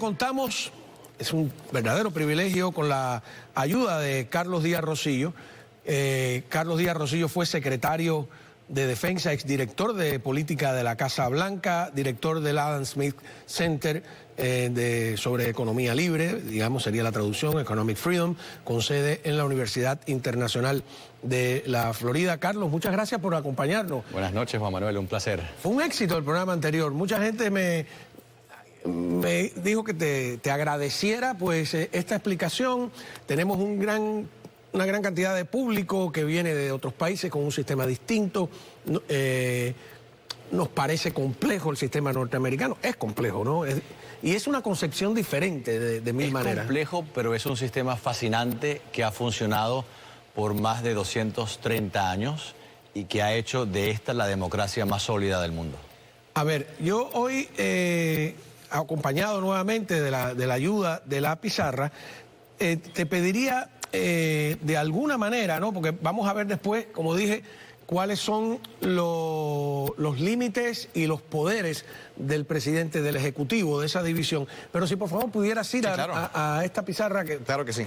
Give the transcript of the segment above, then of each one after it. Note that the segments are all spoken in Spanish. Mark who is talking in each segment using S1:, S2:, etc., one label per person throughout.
S1: contamos, es un verdadero privilegio, con la ayuda de Carlos Díaz Rosillo. Carlos Díaz Rosillo fue secretario de Defensa, exdirector de Política de la Casa Blanca, director del Adam Smith Center sobre Economía Libre, digamos sería la traducción, Economic Freedom, con sede en la Universidad Internacional de la Florida. Carlos, muchas gracias por acompañarnos.
S2: Buenas noches, Juan Manuel, un placer.
S1: Fue un éxito el programa anterior. Mucha gente me dijo que te agradeciera pues esta explicación. Tenemos una gran cantidad de público que viene de otros países con un sistema distinto. Nos parece complejo el sistema norteamericano. Es complejo, ¿no? Y es una concepción diferente de mil maneras.
S2: Es complejo, pero es un sistema fascinante que ha funcionado por más de 230 años y que ha hecho de esta la democracia más sólida del mundo.
S1: A ver, yo hoy, acompañado nuevamente de la ayuda de la pizarra, te pediría de alguna manera, ¿no? Porque vamos a ver después, como dije, cuáles son los límites y los poderes del presidente del Ejecutivo, de esa división. Pero si por favor pudieras ir a esta pizarra que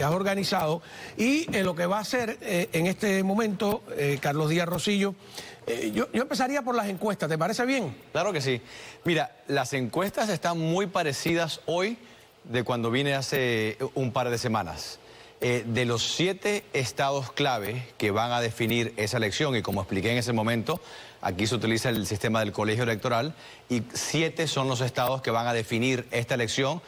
S1: has organizado y lo que va a hacer en este momento Carlos Díaz Rosillo. Yo empezaría por las encuestas, ¿te parece bien?
S2: Claro que sí. Mira, las encuestas están muy parecidas hoy de cuando vine hace un par de semanas. De los 7 estados clave que van a definir esa elección, y como expliqué en ese momento, aquí se utiliza el sistema del colegio electoral, y 7 son los estados que van a definir esta elección.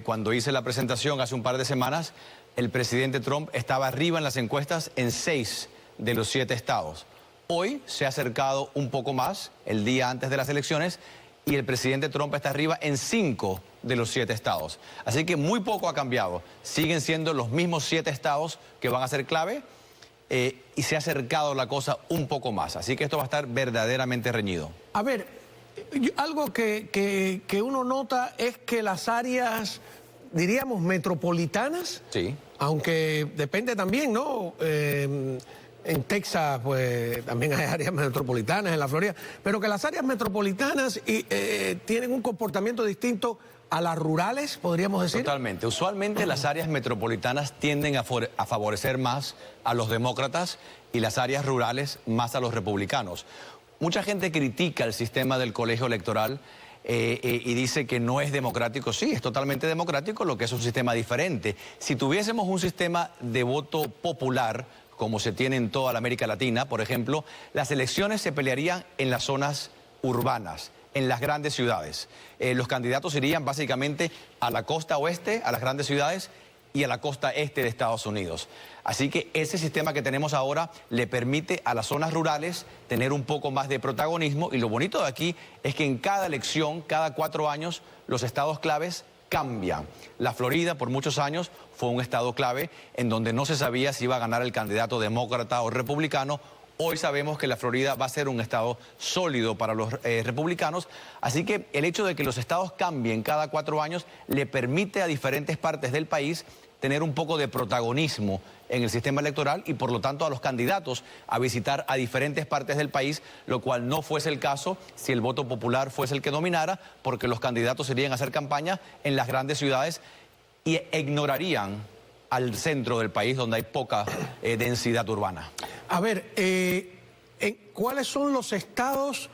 S2: Cuando hice la presentación hace un par de semanas, el presidente Trump estaba arriba en las encuestas en 6 de los 7 estados. Hoy se ha acercado un poco más, el día antes de las elecciones, y el presidente Trump está arriba en 5 de los 7 estados. Así que muy poco ha cambiado. Siguen siendo los mismos 7 estados que van a ser clave y se ha acercado la cosa un poco más. Así que esto va a estar verdaderamente reñido.
S1: A ver, algo que uno nota es que las áreas, diríamos, metropolitanas,
S2: sí,
S1: aunque depende también, ¿no? En Texas, pues, también hay áreas metropolitanas, en la Florida, pero que las áreas metropolitanas tienen un comportamiento distinto a las rurales, podríamos decir.
S2: Totalmente. Usualmente las áreas metropolitanas tienden a favorecer más a los demócratas y las áreas rurales más a los republicanos. Mucha gente critica el sistema del colegio electoral y dice que no es democrático. Sí, es totalmente democrático, lo que es un sistema diferente. Si tuviésemos un sistema de voto popular, como se tiene en toda la América Latina, por ejemplo, las elecciones se pelearían en las zonas urbanas, en las grandes ciudades. Los candidatos irían básicamente a la costa oeste, a las grandes ciudades, y a la costa este de Estados Unidos. Así que ese sistema que tenemos ahora le permite a las zonas rurales tener un poco más de protagonismo, y lo bonito de aquí es que en cada elección, cada 4 años, los estados claves cambian. La Florida por muchos años fue un estado clave en donde no se sabía si iba a ganar el candidato demócrata o republicano. Hoy sabemos que la Florida va a ser un estado sólido para los republicanos, así que el hecho de que los estados cambien cada 4 años le permite a diferentes partes del país tener un poco de protagonismo en el sistema electoral y por lo tanto a los candidatos a visitar a diferentes partes del país, lo cual no fuese el caso si el voto popular fuese el que dominara, porque los candidatos irían a hacer campaña en las grandes ciudades y ignorarían al centro del país donde hay poca densidad urbana.
S1: A ver, ¿cuáles son los estados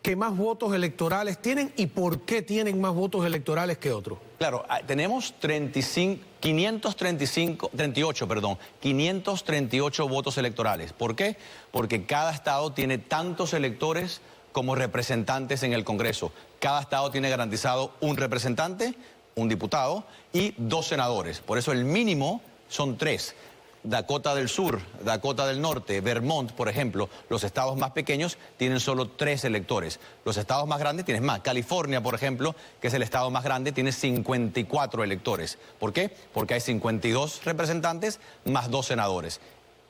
S1: que más votos electorales tienen y por qué tienen más votos electorales que otros?
S2: Claro, tenemos 538 votos electorales. ¿Por qué? Porque cada estado tiene tantos electores como representantes en el Congreso. Cada estado tiene garantizado un representante, un diputado y 2 senadores. Por eso el mínimo son 3. Dakota del Sur, Dakota del Norte, Vermont, por ejemplo, los estados más pequeños tienen solo 3 electores. Los estados más grandes tienen más. California, por ejemplo, que es el estado más grande, tiene 54 electores. ¿Por qué? Porque hay 52 representantes más 2 senadores.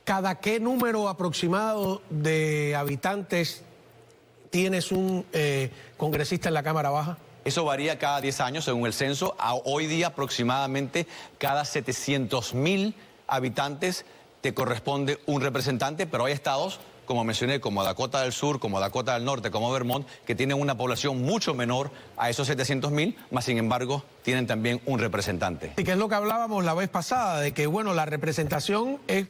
S1: ¿Cada qué número aproximado de habitantes tienes un congresista en la Cámara Baja?
S2: Eso varía cada 10 años según el censo. Hoy día aproximadamente cada 700,000 habitantes te corresponde un representante, pero hay estados, como mencioné, como Dakota del Sur, como Dakota del Norte, como Vermont, que tienen una población mucho menor a esos 700,000, más sin embargo tienen también un representante.
S1: Y que es lo que hablábamos la vez pasada, de que, bueno, la representación es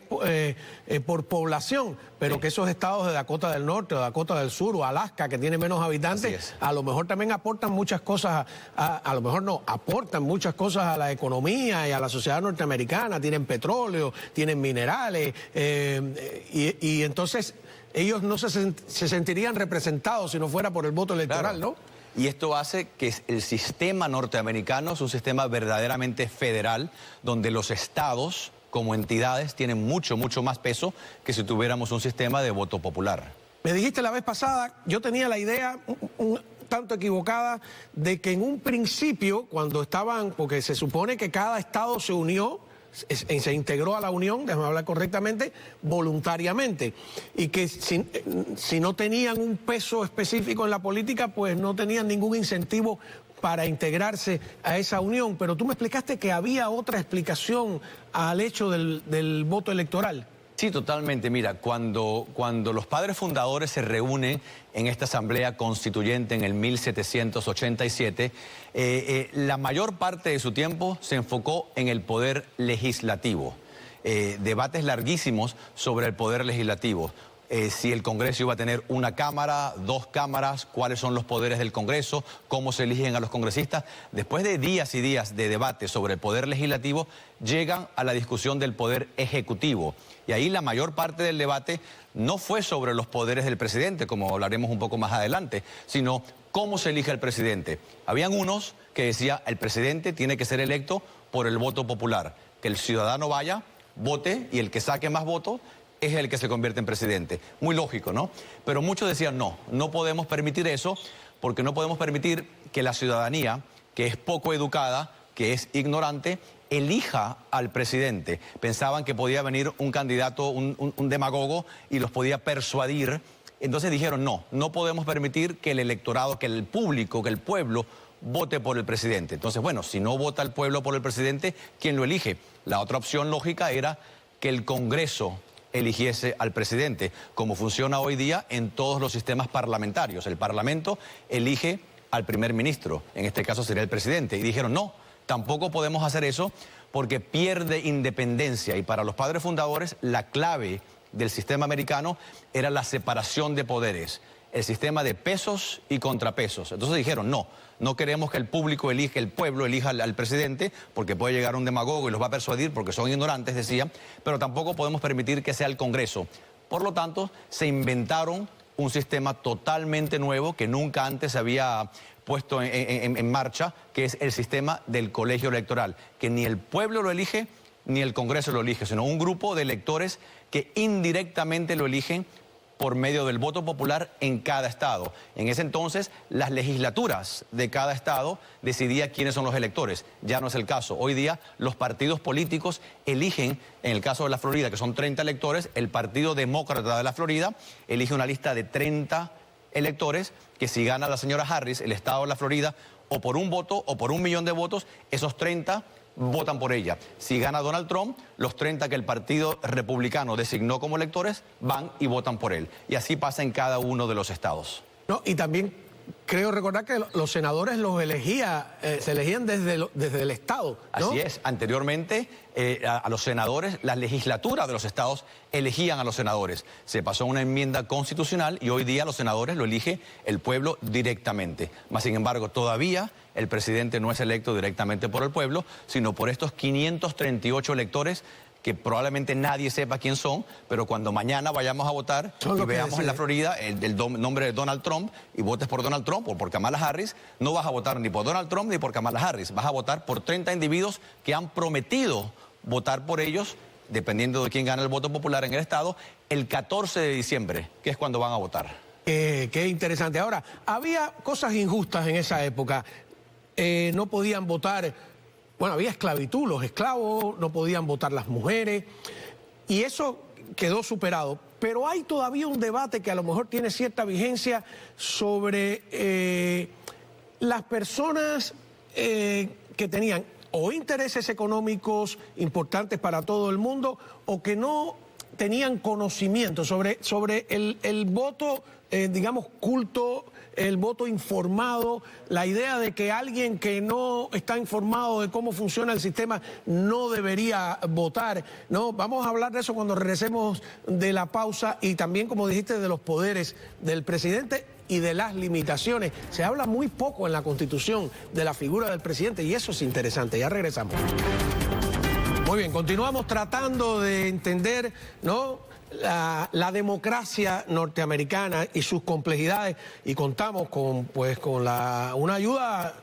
S1: por población, pero que esos estados de Dakota del Norte o Dakota del Sur o Alaska, que tienen menos habitantes, a lo mejor también aportan muchas cosas, a lo mejor no, aportan muchas cosas a la economía y a la sociedad norteamericana, tienen petróleo, tienen minerales, y entonces ellos no se sentirían representados si no fuera por el voto electoral,
S2: Claro.
S1: ¿no?
S2: Y esto hace que el sistema norteamericano es un sistema verdaderamente federal, donde los estados como entidades tienen mucho más peso que si tuviéramos un sistema de voto popular.
S1: Me dijiste la vez pasada, yo tenía la idea un tanto equivocada de que en un principio, cuando estaban, porque se supone que cada estado se unió, se integró a la Unión, déjame hablar correctamente, voluntariamente, y que si no tenían un peso específico en la política, pues no tenían ningún incentivo para integrarse a esa unión. Pero tú me explicaste que había otra explicación al hecho del voto electoral.
S2: Sí, totalmente. Mira, cuando los padres fundadores se reúnen en esta asamblea constituyente en el 1787, la mayor parte de su tiempo se enfocó en el poder legislativo. Debates larguísimos sobre el poder legislativo. Si el Congreso iba a tener una cámara, dos cámaras, cuáles son los poderes del Congreso, cómo se eligen a los congresistas. Después de días y días de debate sobre el poder legislativo, llegan a la discusión del poder ejecutivo. Y ahí la mayor parte del debate no fue sobre los poderes del presidente, como hablaremos un poco más adelante, sino cómo se elige al presidente. Habían unos que decían el presidente tiene que ser electo por el voto popular, que el ciudadano vaya, vote y el que saque más votos es el que se convierte en presidente. Muy lógico, ¿no? Pero muchos decían no podemos permitir eso porque no podemos permitir que la ciudadanía, que es poco educada, que es ignorante, elija al presidente. Pensaban que podía venir un candidato, un demagogo y los podía persuadir. Entonces dijeron no podemos permitir que el electorado, que el público, que el pueblo vote por el presidente. Entonces, bueno, si no vota el pueblo por el presidente, ¿quién lo elige? La otra opción lógica era que el Congreso eligiese al presidente, como funciona hoy día en todos los sistemas parlamentarios. El Parlamento elige al primer ministro, en este caso sería el presidente, y dijeron no, tampoco podemos hacer eso porque pierde independencia, y para los padres fundadores la clave del sistema americano era la separación de poderes, el sistema de pesos y contrapesos. Entonces dijeron no queremos que el público elija, el pueblo elija al presidente, porque puede llegar un demagogo y los va a persuadir porque son ignorantes, decían, pero tampoco podemos permitir que sea el Congreso. Por lo tanto, se inventaron un sistema totalmente nuevo que nunca antes se había puesto en marcha, que es el sistema del colegio electoral, que ni el pueblo lo elige ni el Congreso lo elige, sino un grupo de electores que indirectamente lo eligen por medio del voto popular en cada estado. En ese entonces, las legislaturas de cada estado decidían quiénes son los electores. Ya no es el caso. Hoy día, los partidos políticos eligen, en el caso de la Florida, que son 30 electores, el Partido Demócrata de la Florida elige una lista de 30 electores que si gana la señora Harris, el estado de la Florida, o por un voto o por 1 millón de votos, esos 30 votan por ella. Si gana Donald Trump, los 30 que el Partido Republicano designó como electores van y votan por él. Y así pasa en cada uno de los estados.
S1: No, y también creo recordar que los senadores los se elegían desde el estado, ¿no?
S2: Así es. Anteriormente, a los senadores, las legislaturas de los estados elegían a los senadores. Se pasó una enmienda constitucional y hoy día los senadores lo elige el pueblo directamente. Mas, sin embargo, todavía el presidente no es electo directamente por el pueblo, sino por estos 538 electores que probablemente nadie sepa quién son, pero cuando mañana vayamos a votar y veamos en la Florida el nombre de Donald Trump y votes por Donald Trump o por Kamala Harris, no vas a votar ni por Donald Trump ni por Kamala Harris, vas a votar por 30 individuos que han prometido votar por ellos, dependiendo de quién gana el voto popular en el estado, el 14 de diciembre, que es cuando van a votar.
S1: Qué interesante. Ahora, había cosas injustas en esa época. No podían votar, bueno, había esclavitud, los esclavos, no podían votar las mujeres, y eso quedó superado. Pero hay todavía un debate que a lo mejor tiene cierta vigencia sobre las personas que tenían o intereses económicos importantes para todo el mundo o que no tenían conocimiento sobre el voto, digamos, culto, el voto informado, la idea de que alguien que no está informado de cómo funciona el sistema no debería votar, ¿no? Vamos a hablar de eso cuando regresemos de la pausa y también, como dijiste, de los poderes del presidente y de las limitaciones. Se habla muy poco en la Constitución de la figura del presidente y eso es interesante. Ya regresamos. Muy bien, continuamos tratando de entender, ¿no?, la democracia norteamericana y sus complejidades, y contamos con una ayuda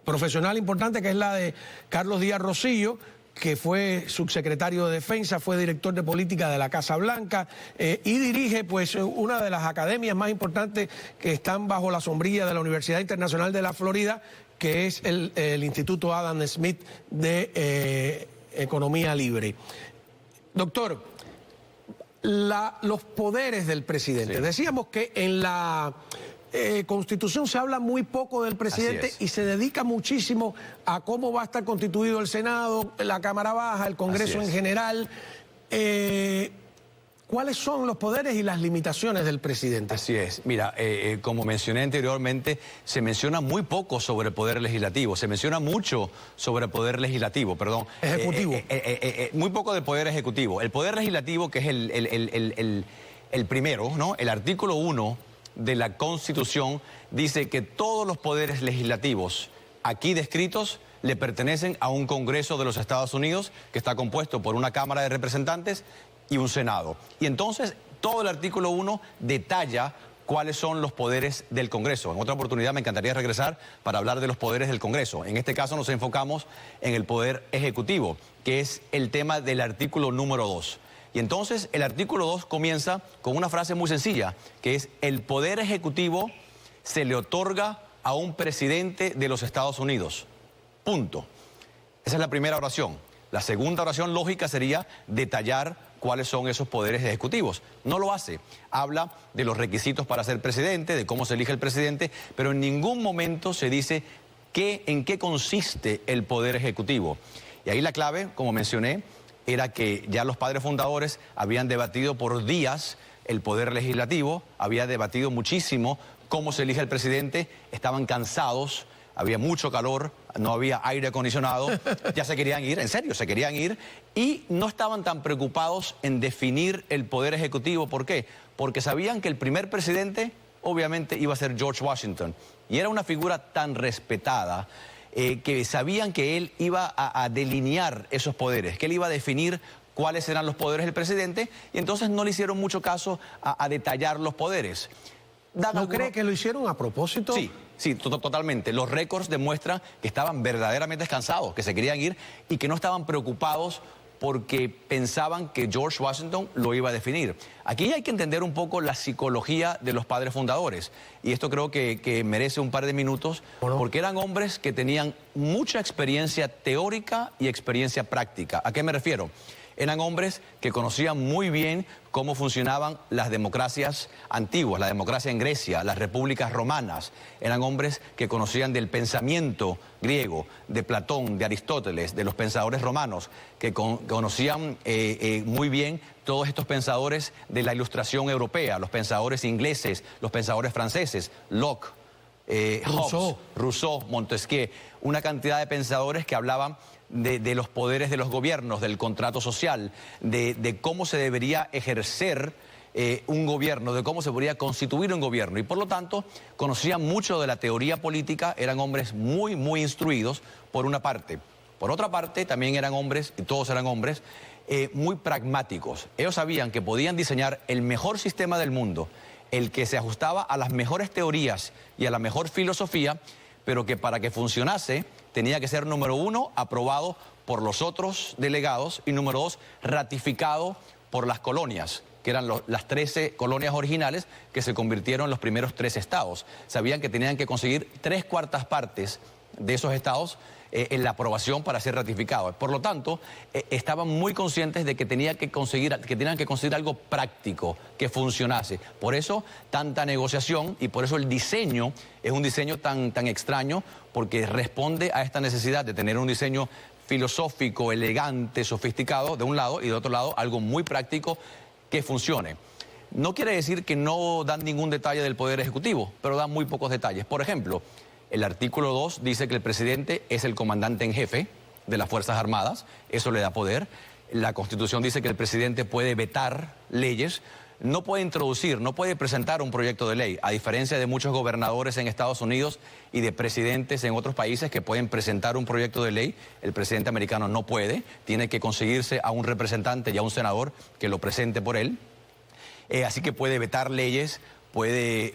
S1: profesional importante, que es la de Carlos Díaz Rosillo, que fue subsecretario de Defensa, fue director de política de la Casa Blanca y dirige pues una de las academias más importantes que están bajo la sombrilla de la Universidad Internacional de la Florida, que es el Instituto Adam Smith de Economía Libre. Doctor, los poderes del presidente. Sí. Decíamos que en la Constitución se habla muy poco del presidente y se dedica muchísimo a cómo va a estar constituido el Senado, la Cámara Baja, el Congreso en general. ¿Cuáles son los poderes y las limitaciones del presidente?
S2: Así es. Mira, como mencioné anteriormente, se menciona muy poco sobre el poder legislativo. Se menciona mucho sobre el poder legislativo, perdón.
S1: Ejecutivo.
S2: Muy poco del poder ejecutivo. El poder legislativo, que es el primero, ¿no? El artículo 1 de la Constitución dice que todos los poderes legislativos aquí descritos le pertenecen a un Congreso de los Estados Unidos, que está compuesto por una Cámara de Representantes y un Senado. Y entonces todo el artículo 1 detalla cuáles son los poderes del Congreso. En otra oportunidad me encantaría regresar para hablar de los poderes del Congreso. En este caso nos enfocamos en el poder ejecutivo, que es el tema del artículo número 2. Y entonces el artículo 2 comienza con una frase muy sencilla, que es: el poder ejecutivo se le otorga a un presidente de los Estados Unidos. Punto. Esa es la primera oración. La segunda oración lógica sería detallar cuáles son esos poderes ejecutivos. No lo hace. Habla de los requisitos para ser presidente, de cómo se elige el presidente, pero en ningún momento se dice en qué consiste el poder ejecutivo. Y ahí la clave, como mencioné, era que ya los padres fundadores habían debatido por días el poder legislativo, había debatido muchísimo cómo se elige el presidente, estaban cansados, había mucho calor, no había aire acondicionado, ya se querían ir, en serio, se querían ir, y no estaban tan preocupados en definir el poder ejecutivo. ¿Por qué? Porque sabían que el primer presidente, obviamente, iba a ser George Washington, y era una figura tan respetada que sabían que él iba a delinear esos poderes, que él iba a definir cuáles eran los poderes del presidente, y entonces no le hicieron mucho caso a detallar los poderes.
S1: ¿No cree que lo hicieron a propósito?
S2: Sí, totalmente. Los récords demuestran que estaban verdaderamente cansados, que se querían ir y que no estaban preocupados porque pensaban que George Washington lo iba a definir. Aquí hay que entender un poco la psicología de los padres fundadores. Y esto creo que merece un par de minutos, porque eran hombres que tenían mucha experiencia teórica y experiencia práctica. ¿A qué me refiero? Eran hombres que conocían muy bien cómo funcionaban las democracias antiguas, la democracia en Grecia, las repúblicas romanas. Eran hombres que conocían del pensamiento griego, de Platón, de Aristóteles, de los pensadores romanos, que conocían muy bien todos estos pensadores de la Ilustración europea, los pensadores ingleses, los pensadores franceses, Locke, Hobbes, Rousseau, Montesquieu, una cantidad de pensadores que hablaban de los poderes de los gobiernos, del contrato social, de cómo se debería ejercer un gobierno, de cómo se podría constituir un gobierno. Y por lo tanto, conocían mucho de la teoría política, eran hombres muy, muy instruidos, por una parte. Por otra parte, también eran hombres, y todos eran hombres, muy pragmáticos. Ellos sabían que podían diseñar el mejor sistema del mundo, el que se ajustaba a las mejores teorías y a la mejor filosofía, pero que para que funcionase tenía que ser, número 1, aprobado por los otros delegados, y número 2, ratificado por las colonias, que eran las 13 colonias originales que se convirtieron en los primeros 3 estados. Sabían que tenían que conseguir 3/4 partes de esos estados en la aprobación para ser ratificados. Por lo tanto, estaban muy conscientes de que tenían que conseguir algo práctico, que funcionase. Por eso, tanta negociación, y por eso el diseño es un diseño tan extraño, porque responde a esta necesidad de tener un diseño filosófico, elegante, sofisticado, de un lado, y de otro lado, algo muy práctico que funcione. No quiere decir que no dan ningún detalle del Poder Ejecutivo, pero dan muy pocos detalles. Por ejemplo, el artículo 2 dice que el presidente es el comandante en jefe de las Fuerzas Armadas, eso le da poder. La Constitución dice que el presidente puede vetar leyes, no puede introducir, no puede presentar un proyecto de ley, a diferencia de muchos gobernadores en Estados Unidos y de presidentes en otros países que pueden presentar un proyecto de ley. El presidente americano no puede, tiene que conseguirse a un representante y a un senador que lo presente por él. Así que puede vetar leyes, puede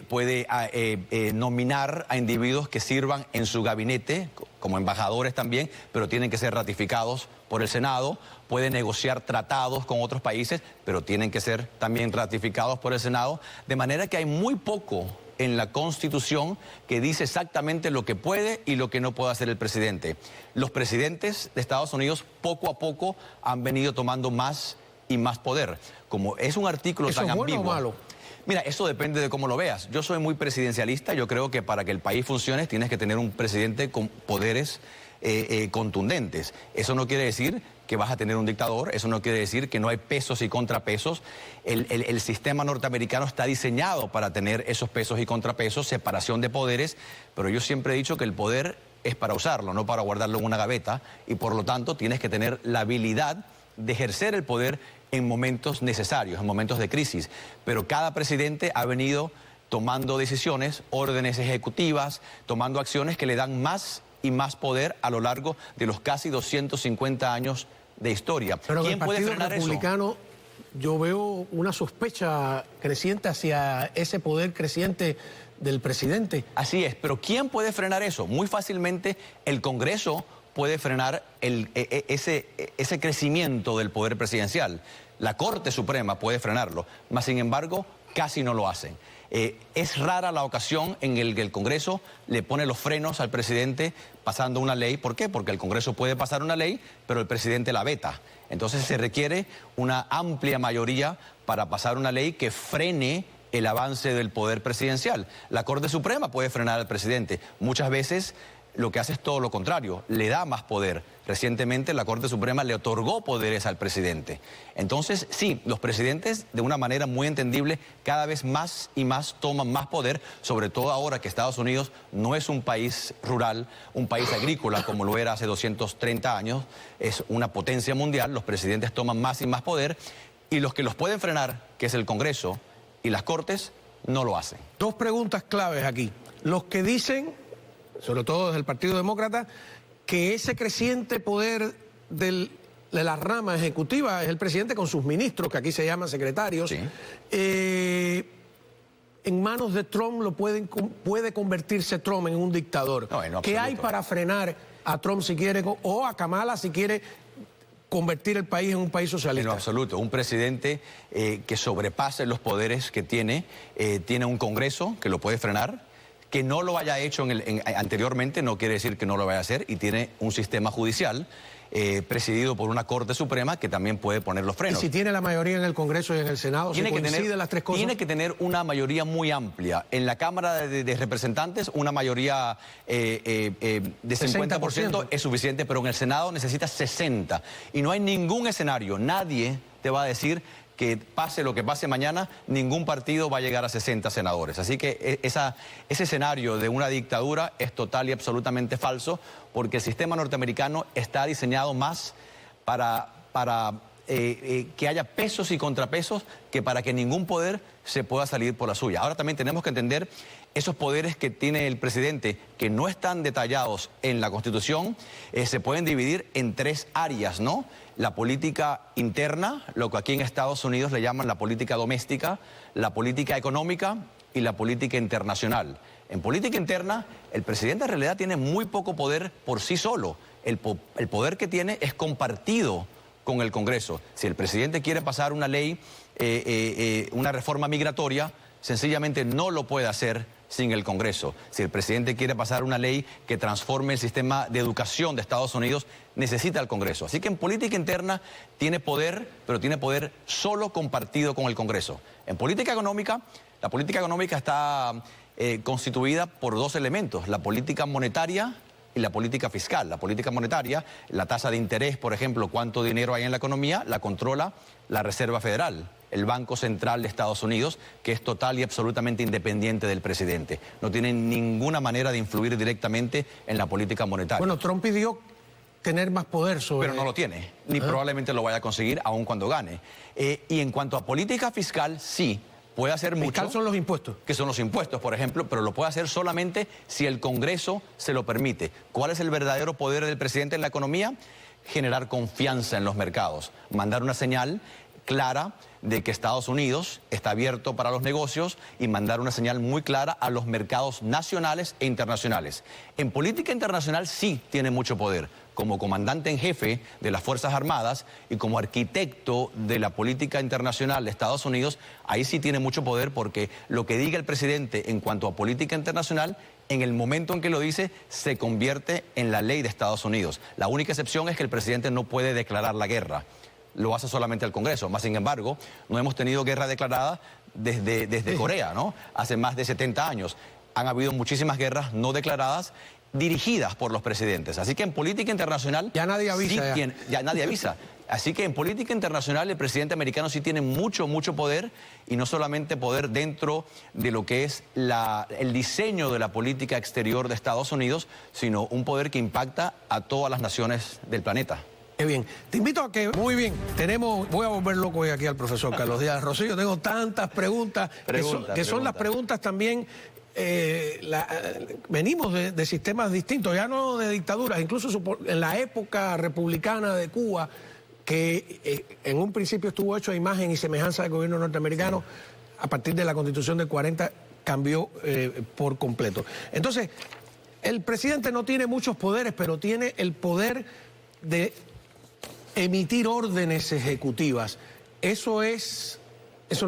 S2: nominar a individuos que sirvan en su gabinete, como embajadores también, pero tienen que ser ratificados por el Senado. Puede negociar tratados con otros países, pero tienen que ser también ratificados por el Senado. De manera que hay muy poco en la Constitución que dice exactamente lo que puede y lo que no puede hacer el presidente. Los presidentes de Estados Unidos poco a poco han venido tomando más y más poder. Como es un artículo tan ambiguo. ¿Eso es bueno o malo? Mira, eso depende de cómo lo veas. Yo soy muy presidencialista. Yo creo que para que el país funcione tienes que tener un presidente con poderes contundentes. Eso no quiere decir que vas a tener un dictador, eso no quiere decir que no hay pesos y contrapesos. El sistema norteamericano está diseñado para tener esos pesos y contrapesos, separación de poderes, pero yo siempre he dicho que el poder es para usarlo, no para guardarlo en una gaveta, y por lo tanto tienes que tener la habilidad de ejercer el poder en momentos necesarios, en momentos de crisis. Pero cada presidente ha venido tomando decisiones, órdenes ejecutivas, tomando acciones que le dan más y más poder a lo largo de los casi 250 años de historia.
S1: Pero ¿quién puede frenar eso? El Partido Republicano, yo veo una sospecha creciente hacia ese poder creciente del presidente.
S2: Así es, pero ¿quién puede frenar eso? Muy fácilmente el Congreso puede frenar ese crecimiento del poder presidencial. La Corte Suprema puede frenarlo, mas sin embargo casi no lo hacen. Es rara la ocasión en la que el Congreso le pone los frenos al presidente pasando una ley. ¿Por qué? Porque el Congreso puede pasar una ley, pero el presidente la veta. Entonces se requiere una amplia mayoría para pasar una ley que frene el avance del poder presidencial. La Corte Suprema puede frenar al presidente. Muchas veces lo que hace es todo lo contrario, le da más poder. Recientemente la Corte Suprema le otorgó poderes al presidente. Entonces, sí, los presidentes, de una manera muy entendible, cada vez más y más toman más poder, sobre todo ahora que Estados Unidos no es un país rural, un país agrícola como lo era hace 230 años, es una potencia mundial. Los presidentes toman más y más poder, y los que los pueden frenar, que es el Congreso y las Cortes, no lo hacen.
S1: Dos preguntas claves aquí. Los que dicen, sobre todo desde el Partido Demócrata, que ese creciente poder de la rama ejecutiva es el presidente con sus ministros, que aquí se llaman secretarios. Sí. En manos de Trump puede convertirse Trump en un dictador. No, ¿qué hay para frenar a Trump si quiere, o a Kamala si quiere convertir el país en un país socialista?
S2: En lo absoluto. Un presidente que sobrepase los poderes que tiene un Congreso que lo puede frenar. Que no lo haya hecho anteriormente no quiere decir que no lo vaya a hacer, y tiene un sistema judicial presidido por una Corte Suprema que también puede poner los frenos.
S1: ¿Y si tiene la mayoría en el Congreso y en el Senado, si coinciden las tres cosas?
S2: Tiene que tener una mayoría muy amplia. En la Cámara de Representantes una mayoría de 50% es suficiente, pero en el Senado necesita 60%. Y no hay ningún escenario, nadie te va a decir que pase lo que pase mañana, ningún partido va a llegar a 60 senadores. Así que ese escenario de una dictadura es total y absolutamente falso, porque el sistema norteamericano está diseñado más para que haya pesos y contrapesos que para que ningún poder se pueda salir por la suya. Ahora también tenemos que entender esos poderes que tiene el presidente, que no están detallados en la Constitución, se pueden dividir en tres áreas, ¿no? La política interna, lo que aquí en Estados Unidos le llaman la política doméstica, la política económica y la política internacional. En política interna, el presidente en realidad tiene muy poco poder por sí solo. El poder que tiene es compartido con el Congreso. Si el presidente quiere pasar una ley, una reforma migratoria, sencillamente no lo puede hacer sin el Congreso. Si el presidente quiere pasar una ley que transforme el sistema de educación de Estados Unidos, necesita el Congreso. Así que en política interna tiene poder, pero tiene poder solo compartido con el Congreso. En política económica, la política económica está constituida por dos elementos: la política monetaria y la política fiscal. La política monetaria, la tasa de interés, por ejemplo, cuánto dinero hay en la economía, la controla la Reserva Federal, el Banco Central de Estados Unidos, que es total y absolutamente independiente del presidente. No tiene ninguna manera de influir directamente en la política monetaria.
S1: Bueno, Trump pidió tener más poder sobre...
S2: Pero no lo tiene, ni probablemente lo vaya a conseguir aun cuando gane. Y en cuanto a política fiscal, sí, puede hacer mucho.
S1: Fiscal son los impuestos.
S2: Que son los impuestos, por ejemplo, pero lo puede hacer solamente si el Congreso se lo permite. ¿Cuál es el verdadero poder del presidente en la economía? Generar confianza en los mercados, mandar una señal clara de que Estados Unidos está abierto para los negocios y mandar una señal muy clara a los mercados nacionales e internacionales. En política internacional sí tiene mucho poder. Como comandante en jefe de las Fuerzas Armadas y como arquitecto de la política internacional de Estados Unidos, ahí sí tiene mucho poder porque lo que diga el presidente en cuanto a política internacional, en el momento en que lo dice, se convierte en la ley de Estados Unidos. La única excepción es que el presidente no puede declarar la guerra. Lo hace solamente el Congreso. Más sin embargo, no hemos tenido guerra declarada desde Corea, ¿no? Hace más de 70 años. Han habido muchísimas guerras no declaradas dirigidas por los presidentes. Así que en política internacional...
S1: Ya nadie avisa.
S2: Ya nadie avisa. Así que en política internacional el presidente americano sí tiene mucho poder, y no solamente poder dentro de lo que es el diseño de la política exterior de Estados Unidos, sino un poder que impacta a todas las naciones del planeta.
S1: Qué bien. Te invito a que, muy bien, voy a volver loco hoy aquí al profesor Carlos Díaz Rosillo. Tengo tantas preguntas, que son las preguntas también, venimos de sistemas distintos, ya no de dictaduras, incluso en la época republicana de Cuba, que en un principio estuvo hecho a imagen y semejanza del gobierno norteamericano, a partir de la Constitución del 40 cambió por completo. Entonces, el presidente no tiene muchos poderes, pero tiene el poder de emitir órdenes ejecutivas. ¿Eso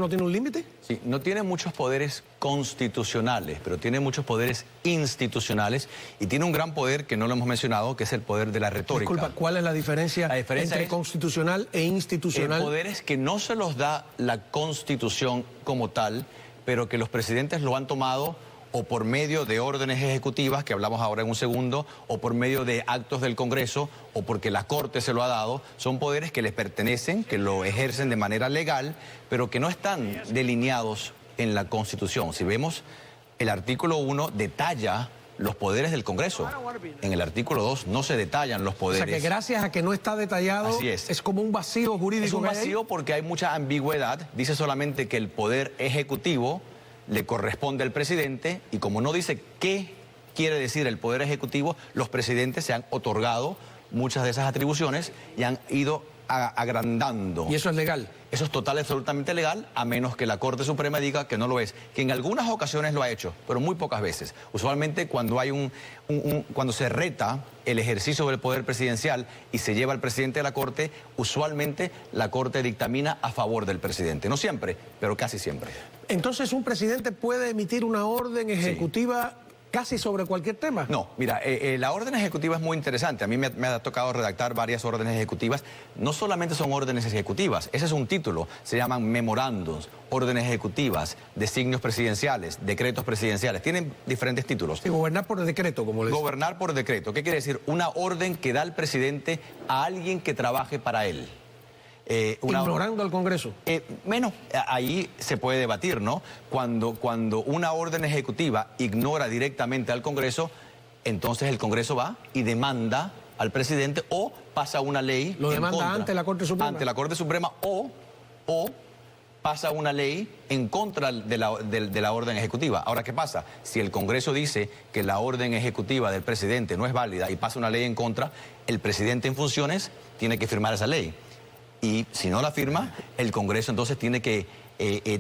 S1: no tiene un límite?
S2: Sí, no tiene muchos poderes constitucionales, pero tiene muchos poderes institucionales y tiene un gran poder que no lo hemos mencionado, que es el poder de la retórica.
S1: Disculpa, ¿cuál es la diferencia entre constitucional e institucional?
S2: Poderes que no se los da la Constitución como tal, pero que los presidentes lo han tomado o por medio de órdenes ejecutivas, que hablamos ahora en un segundo, o por medio de actos del Congreso, o porque la Corte se lo ha dado. Son poderes que les pertenecen, que lo ejercen de manera legal, pero que no están delineados en la Constitución. Si vemos, el artículo 1 detalla los poderes del Congreso. En el artículo 2 no se detallan los poderes.
S1: O sea que gracias a que no está detallado, es como un vacío jurídico.
S2: Es un vacío porque hay mucha ambigüedad. Dice solamente que el poder ejecutivo le corresponde al presidente, y como no dice qué quiere decir el poder ejecutivo, los presidentes se han otorgado muchas de esas atribuciones y han ido agrandando.
S1: ¿Y eso es legal?
S2: Eso es total y absolutamente legal, a menos que la Corte Suprema diga que no lo es, que en algunas ocasiones lo ha hecho, pero muy pocas veces. Usualmente cuando hay cuando se reta el ejercicio del poder presidencial y se lleva al presidente de la Corte, usualmente la Corte dictamina a favor del presidente. No siempre, pero casi siempre.
S1: Entonces, ¿un presidente puede emitir una orden ejecutiva casi sobre cualquier tema?
S2: No, mira, la orden ejecutiva es muy interesante. A mí me ha tocado redactar varias órdenes ejecutivas. No solamente son órdenes ejecutivas, ese es un título. Se llaman memorándums, órdenes ejecutivas, designios presidenciales, decretos presidenciales. Tienen diferentes títulos.
S1: Y gobernar por decreto, como le dicen.
S2: Gobernar por decreto. ¿Qué quiere decir? Una orden que da el presidente a alguien que trabaje para él.
S1: Ignorando al Congreso.
S2: Bueno, ahí se puede debatir, ¿no? Cuando una orden ejecutiva ignora directamente al Congreso, entonces el Congreso va y demanda al presidente o pasa una ley.
S1: Lo demanda ante la Corte Suprema.
S2: Ante la Corte Suprema o pasa una ley en contra de la orden ejecutiva. Ahora, ¿qué pasa? Si el Congreso dice que la orden ejecutiva del presidente no es válida y pasa una ley en contra, el presidente en funciones tiene que firmar esa ley. Y si no la firma, el Congreso entonces tiene que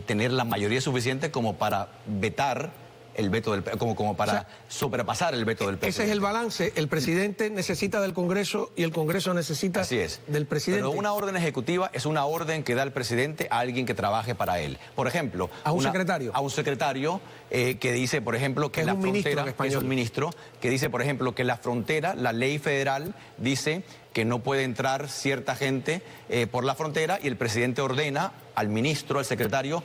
S2: tener la mayoría suficiente como para vetar el veto como para sobrepasar el veto del presidente.
S1: Ese es el balance. El presidente necesita del Congreso y el Congreso necesita del presidente.
S2: Pero una orden ejecutiva es una orden que da el presidente a alguien que trabaje para él. Por ejemplo,
S1: a un secretario.
S2: A un secretario que dice, por ejemplo, que la frontera, que es un ministro, que dice, por ejemplo, que la frontera, la ley federal dice que no puede entrar cierta gente por la frontera, y el presidente ordena al ministro, al secretario,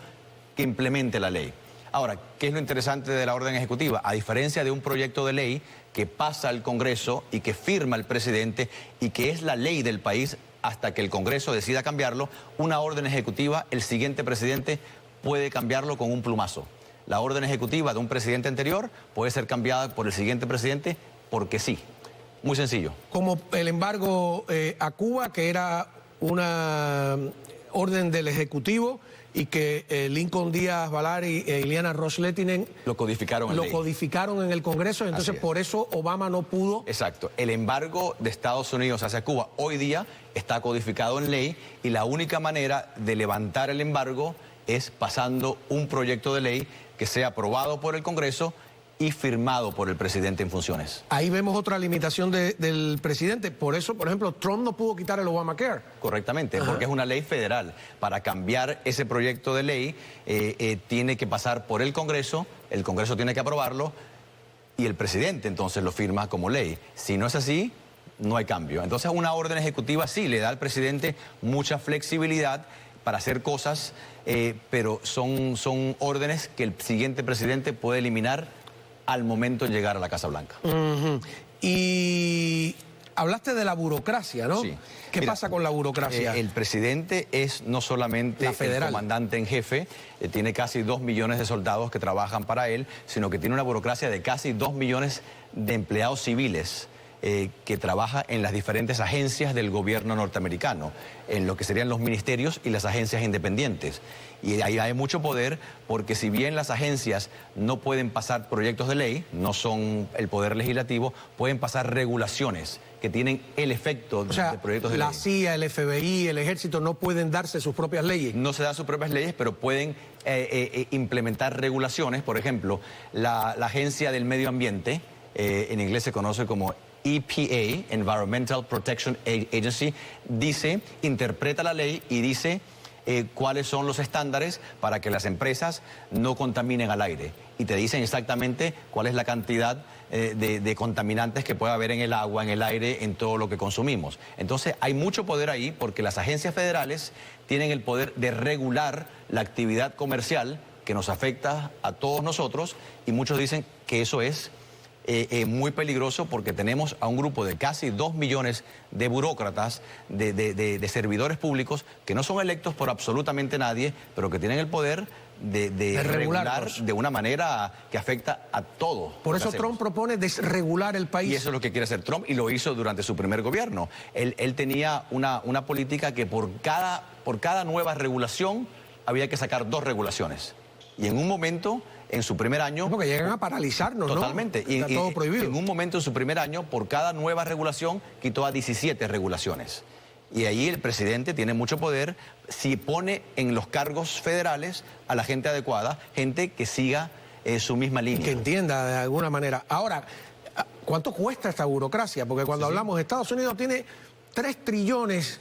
S2: que implemente la ley. Ahora, ¿qué es lo interesante de la orden ejecutiva? A diferencia de un proyecto de ley que pasa al Congreso y que firma el presidente y que es la ley del país hasta que el Congreso decida cambiarlo, una orden ejecutiva, el siguiente presidente puede cambiarlo con un plumazo. La orden ejecutiva de un presidente anterior puede ser cambiada por el siguiente presidente porque sí. Muy sencillo.
S1: Como el embargo a Cuba, que era una orden del Ejecutivo y que Lincoln Díaz Balart y Ileana Ros-Lehtinen
S2: lo codificaron
S1: en el Congreso, entonces por eso Obama no pudo.
S2: Exacto. El embargo de Estados Unidos hacia Cuba hoy día está codificado en ley y la única manera de levantar el embargo es pasando un proyecto de ley que sea aprobado por el Congreso y firmado por el presidente en funciones.
S1: Ahí vemos otra limitación del presidente. Por eso, por ejemplo, Trump no pudo quitar el Obamacare.
S2: Correctamente, porque es una ley federal. Para cambiar ese proyecto de ley tiene que pasar por el Congreso tiene que aprobarlo y el presidente entonces lo firma como ley. Si no es así, no hay cambio. Entonces una orden ejecutiva sí le da al presidente mucha flexibilidad para hacer cosas, pero son órdenes que el siguiente presidente puede eliminar al momento de llegar a la Casa Blanca.
S1: Y hablaste de la burocracia, ¿no?
S2: Sí.
S1: ¿Qué pasa con la burocracia?
S2: El presidente es no solamente el comandante en jefe, tiene casi 2 millones de soldados que trabajan para él, sino que tiene una burocracia de casi 2 millones de empleados civiles que trabaja en las diferentes agencias del gobierno norteamericano, en lo que serían los ministerios y las agencias independientes. Y ahí hay mucho poder porque si bien las agencias no pueden pasar proyectos de ley, no son el poder legislativo, pueden pasar regulaciones que tienen el efecto de proyectos de ley.
S1: La CIA, el FBI, el Ejército no pueden darse sus propias leyes.
S2: No se dan sus propias leyes, pero pueden implementar regulaciones. Por ejemplo, la Agencia del Medio Ambiente, en inglés se conoce como EPA, Environmental Protection Agency, interpreta la ley y dice cuáles son los estándares para que las empresas no contaminen al aire. Y te dicen exactamente cuál es la cantidad de contaminantes que puede haber en el agua, en el aire, en todo lo que consumimos. Entonces hay mucho poder ahí porque las agencias federales tienen el poder de regular la actividad comercial que nos afecta a todos nosotros y muchos dicen que eso es muy peligroso porque tenemos a un grupo de casi 2 millones de burócratas, de servidores públicos que no son electos por absolutamente nadie, pero que tienen el poder de regular de una manera que afecta a todo.
S1: Por eso Trump propone desregular el país.
S2: Y eso es lo que quiere hacer Trump y lo hizo durante su primer gobierno. Él tenía una política que por cada nueva regulación había que sacar 2 regulaciones. Y en un momento, en su primer año...
S1: Porque llegan a paralizarnos,
S2: totalmente.
S1: ¿no? Está todo prohibido.
S2: En un momento, en su primer año, por cada nueva regulación, quitó a 17 regulaciones. Y ahí el presidente tiene mucho poder si pone en los cargos federales a la gente adecuada, gente que siga su misma línea.
S1: Que entienda de alguna manera. Ahora, ¿cuánto cuesta esta burocracia? Porque cuando hablamos, Estados Unidos tiene 3 trillones...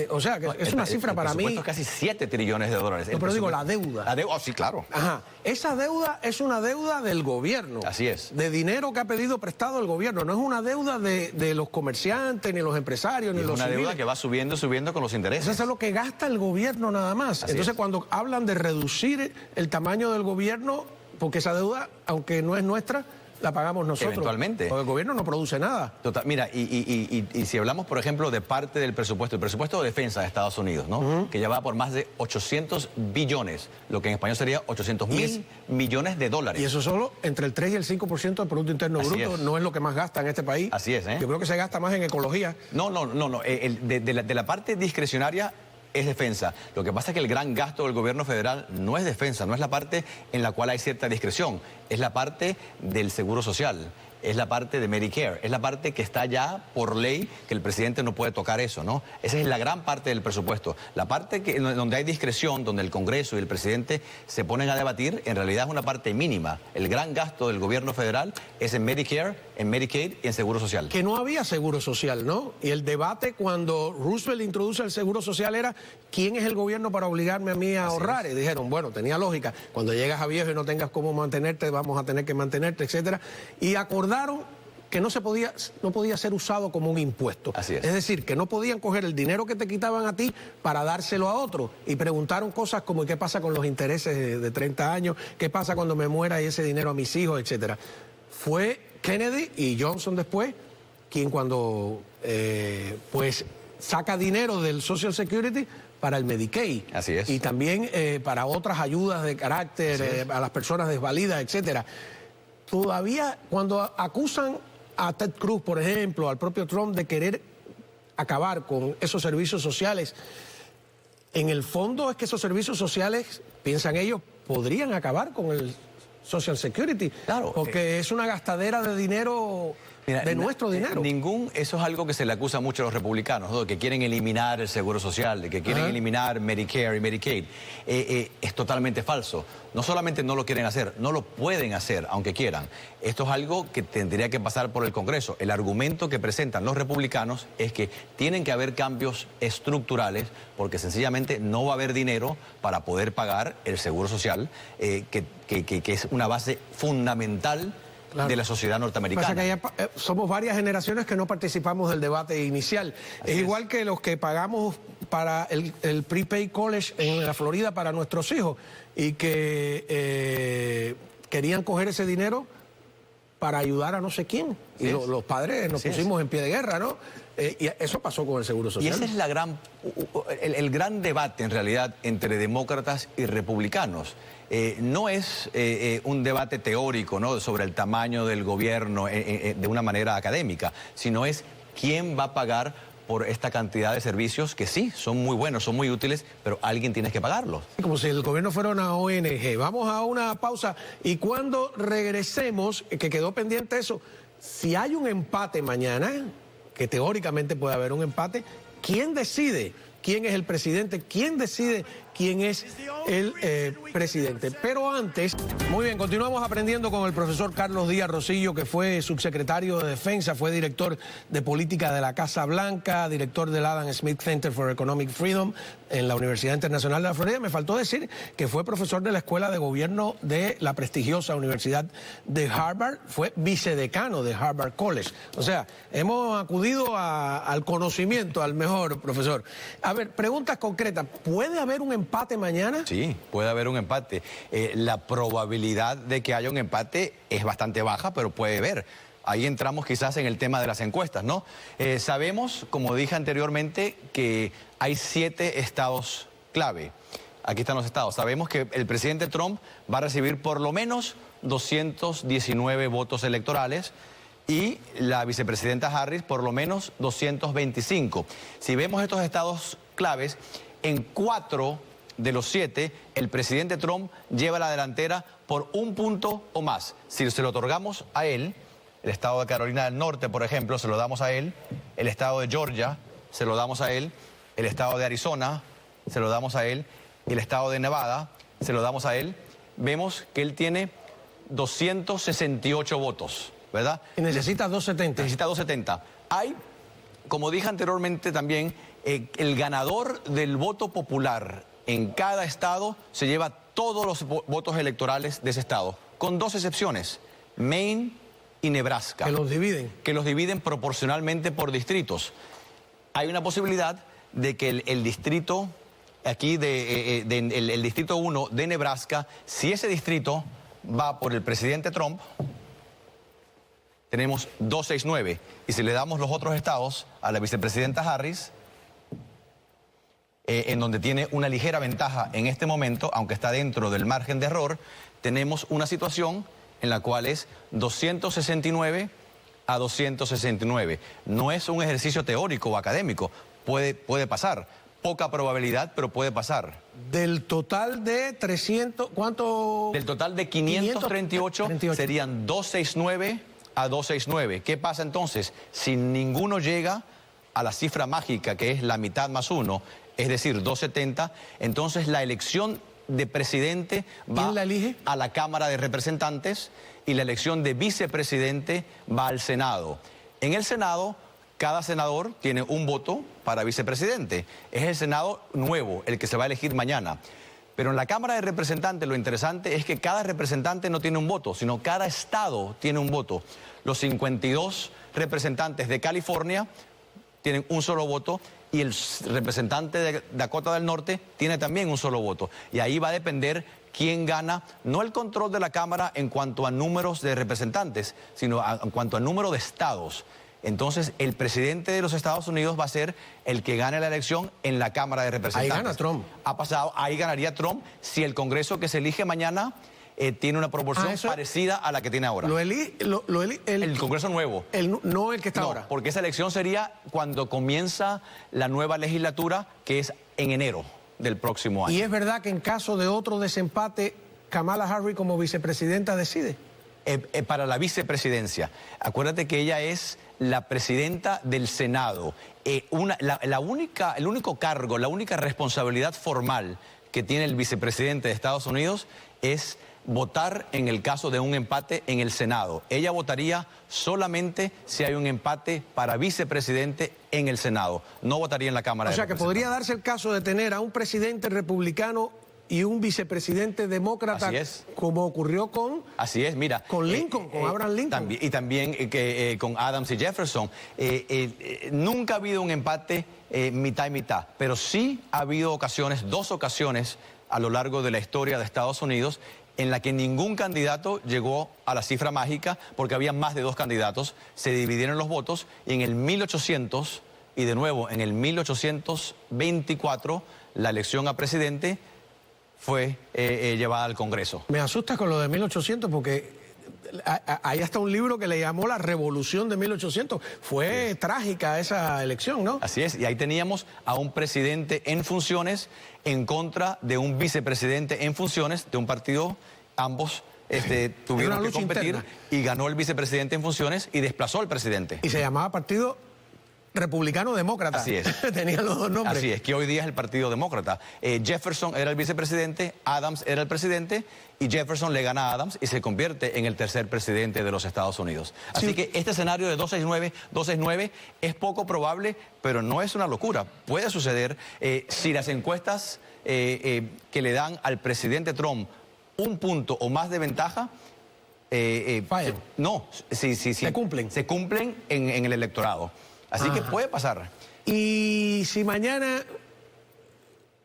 S1: o sea, que es una cifra para mí...
S2: Es casi 7 trillones de dólares.
S1: No, pero digo, la deuda.
S2: La deuda, sí, claro.
S1: Ajá. Esa deuda es una deuda del gobierno.
S2: Así es.
S1: De dinero que ha pedido prestado el gobierno. No es una deuda de los comerciantes, ni los empresarios, ni los civiles.
S2: Es una deuda que va subiendo con los intereses.
S1: Eso es lo que gasta el gobierno nada más. Entonces, cuando hablan de reducir el tamaño del gobierno, porque esa deuda, aunque no es nuestra, la pagamos nosotros.
S2: Eventualmente.
S1: Porque el gobierno no produce nada.
S2: Total, mira, y si hablamos, por ejemplo, de parte del presupuesto, el presupuesto de defensa de Estados Unidos, ¿no? Que ya va por más de 800 billones, lo que en español sería 800.000 millones de dólares.
S1: Y eso solo entre el 3 y el 5% del Producto Interno Bruto, no es lo que más gasta en este país.
S2: Así es, ¿eh?
S1: Yo creo que se gasta más en ecología.
S2: No. De la parte discrecionaria es defensa. Lo que pasa es que el gran gasto del gobierno federal no es defensa, no es la parte en la cual hay cierta discreción, es la parte del seguro social, es la parte de Medicare, es la parte que está ya por ley que el presidente no puede tocar eso, ¿no? Esa es la gran parte del presupuesto. La parte donde hay discreción, donde el Congreso y el presidente se ponen a debatir, en realidad es una parte mínima. El gran gasto del gobierno federal es en Medicare, en Medicaid y en seguro social.
S1: Que no había seguro social, ¿no? Y el debate cuando Roosevelt introduce el seguro social era ¿quién es el gobierno para obligarme a mí a ahorrar? Y dijeron, bueno, tenía lógica, cuando llegas a viejo y no tengas cómo mantenerte, vamos a tener que mantenerte, etcétera. Y acordaron que no podía ser usado como un impuesto.
S2: Así es.
S1: Es decir, que no podían coger el dinero que te quitaban a ti para dárselo a otro. Y preguntaron cosas como ¿qué pasa con los intereses de 30 años? ¿Qué pasa cuando me muera y ese dinero a mis hijos, etcétera? Fue Kennedy y Johnson después quien cuando pues saca dinero del Social Security para el Medicaid.
S2: Así es.
S1: Y también para otras ayudas de carácter a las personas desvalidas, etcétera. Todavía cuando acusan a Ted Cruz, por ejemplo, al propio Trump de querer acabar con esos servicios sociales, en el fondo es que esos servicios sociales, piensan ellos, podrían acabar con el Social Security.
S2: Claro.
S1: Porque es una gastadera de dinero. Mira, de nuestro dinero.
S2: Eso es algo que se le acusa mucho a los republicanos, ¿no? De que quieren eliminar el seguro social, de que quieren eliminar Medicare y Medicaid. Es totalmente falso. No solamente no lo quieren hacer, no lo pueden hacer, aunque quieran. Esto es algo que tendría que pasar por el Congreso. El argumento que presentan los republicanos es que tienen que haber cambios estructurales porque sencillamente no va a haber dinero para poder pagar el seguro social, que es una base fundamental de la sociedad norteamericana.
S1: Pasa que somos varias generaciones que no participamos del debate inicial. Es igual que los que pagamos para el prepaid college en la Florida para nuestros hijos y que querían coger ese dinero para ayudar a no sé quién. Y los padres nos pusimos en pie de guerra, ¿no? Y eso pasó con el Seguro Social.
S2: Y ese es el gran debate, en realidad, entre demócratas y republicanos. No es un debate teórico, ¿no?, sobre el tamaño del gobierno de una manera académica, sino es quién va a pagar por esta cantidad de servicios que sí, son muy buenos, son muy útiles, pero alguien tiene que pagarlos.
S1: Como si el gobierno fuera una ONG. Vamos a una pausa y cuando regresemos, que quedó pendiente eso, si hay un empate mañana, que teóricamente puede haber un empate, ¿quién decide quién es el presidente? ¿Quién decide quién es el presidente? Pero antes, muy bien, continuamos aprendiendo con el profesor Carlos Díaz Rosillo, que fue subsecretario de Defensa, fue director de política de la Casa Blanca, director del Adam Smith Center for Economic Freedom en la Universidad Internacional de la Florida. Me faltó decir que fue profesor de la Escuela de Gobierno de la prestigiosa Universidad de Harvard, fue vicedecano de Harvard College. O sea, hemos acudido al conocimiento, al mejor, profesor. A ver, preguntas concretas. ¿Puede haber un empate mañana?
S2: Sí, puede haber un empate. La probabilidad de que haya un empate es bastante baja, pero puede haber. Ahí entramos quizás en el tema de las encuestas, ¿no? Sabemos, como dije anteriormente, que hay 7 estados clave. Aquí están los estados. Sabemos que el presidente Trump va a recibir por lo menos 219 votos electorales y la vicepresidenta Harris por lo menos 225. Si vemos estos estados claves, en 4 de los 7, el presidente Trump lleva la delantera por 1 punto o más. Si se lo otorgamos a él, el estado de Carolina del Norte, por ejemplo, se lo damos a él, el estado de Georgia, se lo damos a él, el estado de Arizona, se lo damos a él, el estado de Nevada, se lo damos a él, vemos que él tiene 268 votos, ¿verdad?
S1: Y necesita 270.
S2: Necesita 270. Hay, como dije anteriormente también, el ganador del voto popular en cada estado se lleva todos los votos electorales de ese estado, con 2 excepciones, Maine y Nebraska.
S1: Que los dividen.
S2: Que los dividen proporcionalmente por distritos. Hay una posibilidad de que el distrito, aquí, el distrito 1 de Nebraska, si ese distrito va por el presidente Trump, tenemos 269. Y si le damos los otros estados a la vicepresidenta Harris, en donde tiene una ligera ventaja en este momento, aunque está dentro del margen de error, tenemos una situación en la cual es 269 a 269. No es un ejercicio teórico o académico, puede pasar. Poca probabilidad, pero puede pasar.
S1: Del total de 300, ¿cuánto?
S2: Del total de 538 serían 269 a 269. ¿Qué pasa entonces? Si ninguno llega a la cifra mágica, que es la mitad más 1, es decir, 270, entonces la elección de presidente va
S1: ¿Quién la elige?
S2: A la Cámara de Representantes y la elección de vicepresidente va al Senado. En el Senado, cada senador tiene un voto para vicepresidente. Es el Senado nuevo, el que se va a elegir mañana. Pero en la Cámara de Representantes lo interesante es que cada representante no tiene un voto, sino cada estado tiene un voto. Los 52 representantes de California tienen un solo voto y el representante de Dakota del Norte tiene también un solo voto. Y ahí va a depender quién gana, no el control de la Cámara en cuanto a números de representantes, sino en cuanto a número de estados. Entonces, el presidente de los Estados Unidos va a ser el que gane la elección en la Cámara de Representantes.
S1: Ahí gana Trump.
S2: Ha pasado, ahí ganaría Trump si el Congreso que se elige mañana tiene una proporción parecida a la que tiene ahora.
S1: El
S2: Congreso nuevo.
S1: No el que está ahora.
S2: Porque esa elección sería cuando comienza la nueva legislatura, que es en enero del próximo año.
S1: ¿Y es verdad que en caso de otro desempate, Kamala Harris como vicepresidenta decide?
S2: Para la vicepresidencia. Acuérdate que ella es la presidenta del Senado. El único cargo, la única responsabilidad formal que tiene el vicepresidente de Estados Unidos es votar en el caso de un empate en el Senado. Ella votaría solamente si hay un empate para vicepresidente en el Senado. No votaría en la Cámara de Representantes.
S1: O sea, que podría darse el caso de tener a un presidente republicano y un vicepresidente demócrata, como ocurrió con...
S2: Así es, mira.
S1: Con Lincoln, con Abraham Lincoln.
S2: Y también con Adams y Jefferson. Nunca ha habido un empate mitad y mitad, pero sí ha habido ocasiones, 2 ocasiones a lo largo de la historia de Estados Unidos, en la que ningún candidato llegó a la cifra mágica porque había más de 2 candidatos, se dividieron los votos y en el 1800 y de nuevo en el 1824 la elección a presidente fue llevada al Congreso.
S1: Me asusta con lo de 1800 porque hay hasta un libro que le llamó La Revolución de 1800. Fue trágica esa elección, ¿no?
S2: Así es, y ahí teníamos a un presidente en funciones en contra de un vicepresidente en funciones de un partido. Ambos tuvieron que competir interna. Y ganó el vicepresidente en funciones y desplazó al presidente.
S1: Y se llamaba Partido Republicano Demócrata.
S2: Así es.
S1: Tenían los 2 nombres.
S2: Así es, que hoy día es el Partido Demócrata. Jefferson era el vicepresidente, Adams era el presidente y Jefferson le gana a Adams y se convierte en el tercer presidente de los Estados Unidos. Así que este escenario de 269 es poco probable, pero no es una locura. Puede suceder si las encuestas que le dan al presidente Trump un punto o más de ventaja,
S1: fallan.
S2: No, se cumplen. Se cumplen en el electorado. Así que puede pasar.
S1: Y si mañana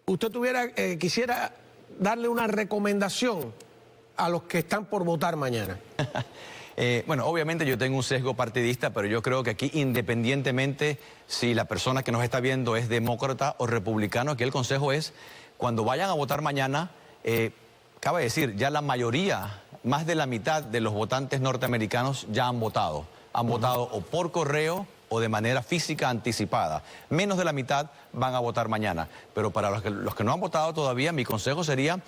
S1: usted quisiera darle una recomendación a los que están por votar mañana.
S2: Bueno, obviamente yo tengo un sesgo partidista, pero yo creo que aquí, independientemente si la persona que nos está viendo es demócrata o republicano, aquí el consejo es, cuando vayan a votar mañana, cabe decir, ya la mayoría, más de la mitad de los votantes norteamericanos ya han votado. Han votado o por correo o de manera física anticipada. Menos de la mitad van a votar mañana. Pero para los que no han votado todavía, mi consejo sería,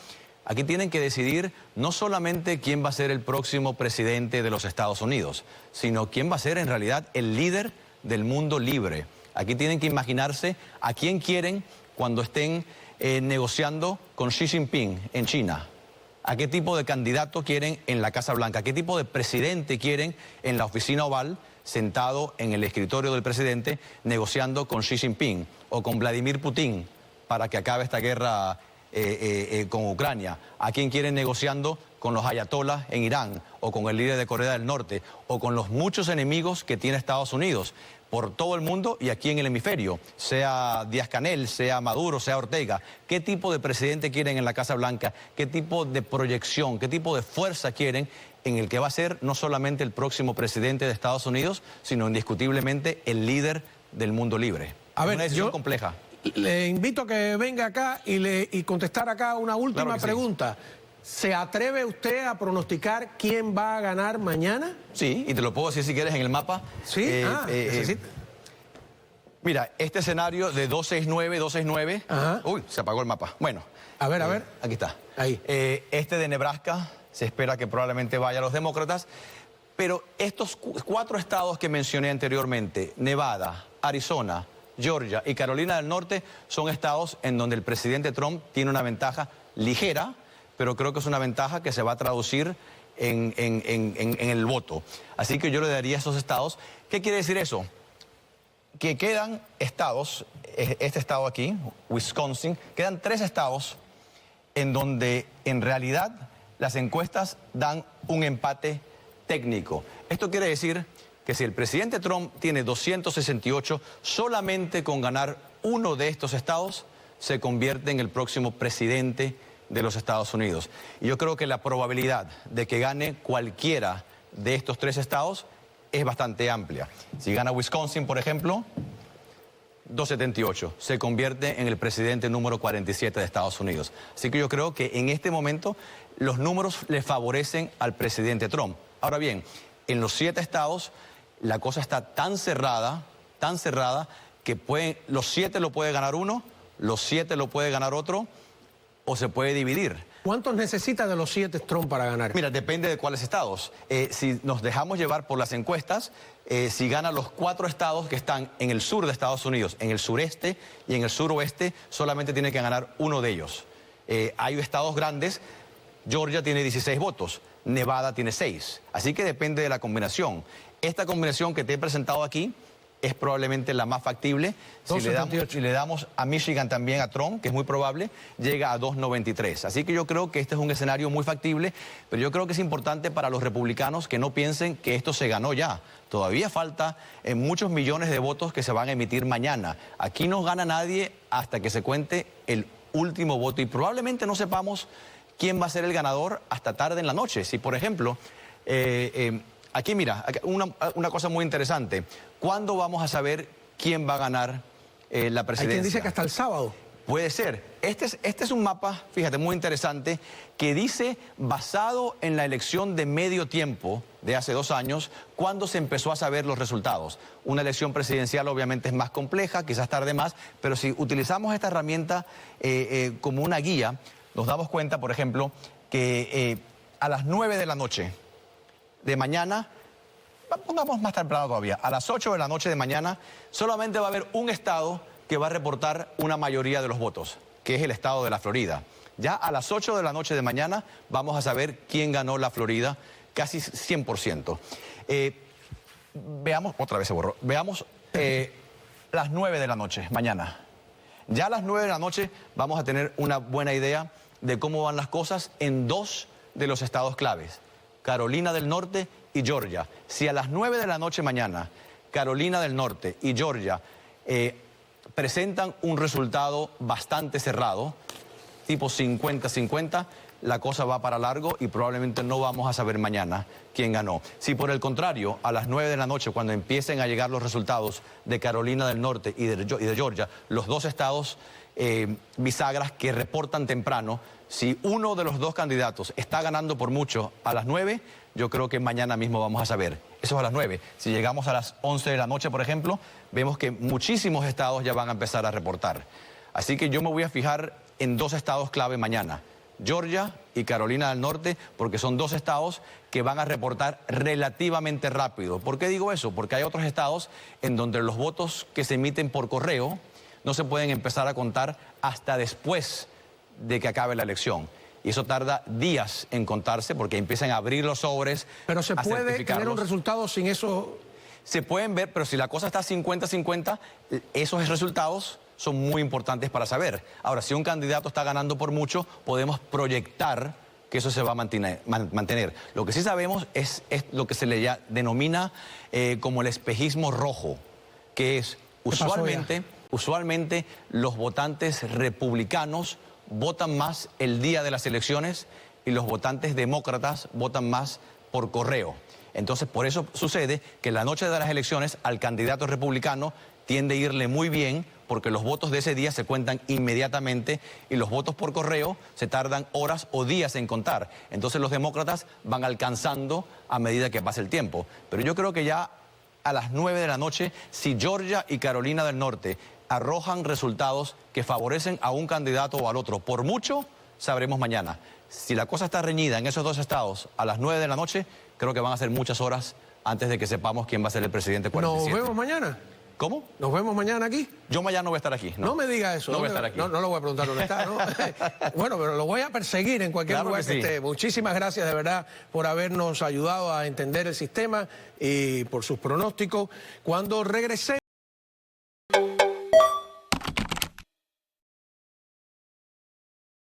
S2: aquí tienen que decidir no solamente quién va a ser el próximo presidente de los Estados Unidos, sino quién va a ser en realidad el líder del mundo libre. Aquí tienen que imaginarse a quién quieren cuando estén negociando con Xi Jinping en China. ¿A qué tipo de candidato quieren en la Casa Blanca? ¿A qué tipo de presidente quieren en la oficina oval, sentado en el escritorio del presidente, negociando con Xi Jinping o con Vladimir Putin para que acabe esta guerra con Ucrania? ¿A quién quieren negociando con los ayatolás en Irán o con el líder de Corea del Norte o con los muchos enemigos que tiene Estados Unidos por todo el mundo y aquí en el hemisferio, sea Díaz-Canel, sea Maduro, sea Ortega? ¿Qué tipo de presidente quieren en la Casa Blanca? ¿Qué tipo de proyección, qué tipo de fuerza quieren en el que va a ser no solamente el próximo presidente de Estados Unidos, sino indiscutiblemente el líder del mundo libre?
S1: A ver,
S2: una decisión compleja.
S1: Le invito a que venga acá y contestar acá una última pregunta. Sí. ¿Se atreve usted a pronosticar quién va a ganar mañana?
S2: Sí, y te lo puedo decir si quieres en el mapa.
S1: Sí,
S2: mira, este escenario de 269. Uy, se apagó el mapa. Bueno.
S1: A ver.
S2: Aquí está.
S1: Ahí.
S2: Este de Nebraska, se espera que probablemente vaya a los demócratas. Pero estos 4 estados que mencioné anteriormente, Nevada, Arizona, Georgia y Carolina del Norte, son estados en donde el presidente Trump tiene una ventaja ligera, pero creo que es una ventaja que se va a traducir en el voto. Así que yo le daría a esos estados. ¿Qué quiere decir eso? Que quedan estados, este estado aquí, Wisconsin, quedan 3 estados en donde en realidad las encuestas dan un empate técnico. Esto quiere decir que si el presidente Trump tiene 268, solamente con ganar uno de estos estados se convierte en el próximo presidente de los Estados Unidos. Y yo creo que la probabilidad de que gane cualquiera de estos 3 estados es bastante amplia. Si gana Wisconsin, por ejemplo, 278, se convierte en el presidente número 47 de Estados Unidos. Así que yo creo que en este momento los números le favorecen al presidente Trump. Ahora bien, en los 7 estados la cosa está tan cerrada, que los 7 lo puede ganar uno, los 7 lo puede ganar otro, o se puede dividir.
S1: ¿Cuántos necesita de los 7 Trump para ganar?
S2: Mira, depende de cuáles estados. Si nos dejamos llevar por las encuestas, si gana los 4 estados que están en el sur de Estados Unidos, en el sureste y en el suroeste, solamente tiene que ganar uno de ellos. Hay estados grandes, Georgia tiene 16 votos, Nevada tiene 6. Así que depende de la combinación. Esta combinación que te he presentado aquí es probablemente la más factible. Si le damos a Michigan también a Trump, que es muy probable, llega a 293. Así que yo creo que este es un escenario muy factible, pero yo creo que es importante para los republicanos que no piensen que esto se ganó ya. Todavía falta muchos millones de votos que se van a emitir mañana. Aquí no gana nadie hasta que se cuente el último voto y probablemente no sepamos quién va a ser el ganador hasta tarde en la noche. Si, por ejemplo, aquí mira, una cosa muy interesante. ¿Cuándo vamos a saber quién va a ganar la presidencia?
S1: Hay quien dice que hasta el sábado.
S2: Puede ser. Este es un mapa, fíjate, muy interesante, que dice, basado en la elección de medio tiempo de hace 2 años, cuándo se empezó a saber los resultados. Una elección presidencial obviamente es más compleja, quizás tarde más, pero si utilizamos esta herramienta como una guía, nos damos cuenta, por ejemplo, que a las 9 de la noche de mañana, pongamos más temprano todavía, a las 8 de la noche de mañana, solamente va a haber un estado que va a reportar una mayoría de los votos, que es el estado de la Florida. Ya a las 8 de la noche de mañana vamos a saber quién ganó la Florida, casi 100%. Veamos, otra vez se borró, veamos las 9 de la noche, mañana. Ya a las 9 de la noche vamos a tener una buena idea de cómo van las cosas en 2 de los estados claves, Carolina del Norte y Georgia. Si a las 9 de la noche mañana Carolina del Norte y Georgia presentan un resultado bastante cerrado, tipo 50-50, la cosa va para largo y probablemente no vamos a saber mañana quién ganó. Si por el contrario, a las 9 de la noche, cuando empiecen a llegar los resultados de Carolina del Norte y de Georgia, los 2 estados bisagras que reportan temprano, si uno de los 2 candidatos está ganando por mucho a las 9, yo creo que mañana mismo vamos a saber. Eso es a las 9. Si llegamos a las 11 de la noche, por ejemplo, vemos que muchísimos estados ya van a empezar a reportar. Así que yo me voy a fijar en 2 estados clave mañana, Georgia y Carolina del Norte, porque son 2 estados que van a reportar relativamente rápido. ¿Por qué digo eso? Porque hay otros estados en donde los votos que se emiten por correo no se pueden empezar a contar hasta después de que acabe la elección. Y eso tarda días en contarse porque empiezan a abrir los sobres.
S1: Pero se puede tener un resultado sin eso.
S2: Se pueden ver, pero si la cosa está 50-50, esos resultados son muy importantes para saber. Ahora, si un candidato está ganando por mucho, podemos proyectar que eso se va a mantener. Lo que sí sabemos es lo que se le denomina como el espejismo rojo, que es usualmente los votantes republicanos votan más el día de las elecciones y los votantes demócratas votan más por correo. Entonces, por eso sucede que la noche de las elecciones al candidato republicano tiende a irle muy bien porque los votos de ese día se cuentan inmediatamente y los votos por correo se tardan horas o días en contar. Entonces los demócratas van alcanzando a medida que pasa el tiempo. Pero yo creo que ya a las 9 de la noche, si Georgia y Carolina del Norte arrojan resultados que favorecen a un candidato o al otro, por mucho, sabremos mañana. Si la cosa está reñida en esos 2 estados a las 9 de la noche, creo que van a ser muchas horas antes de que sepamos quién va a ser el presidente 47.
S1: ¿Nos vemos mañana?
S2: ¿Cómo?
S1: ¿Nos vemos mañana aquí?
S2: Yo mañana no voy a estar aquí.
S1: No me diga eso.
S2: No voy a estar aquí.
S1: No lo voy a preguntar dónde está, ¿no? Bueno, pero lo voy a perseguir en cualquier lugar que esté. Muchísimas gracias de verdad por habernos ayudado a entender el sistema y por sus pronósticos. Cuando regresemos...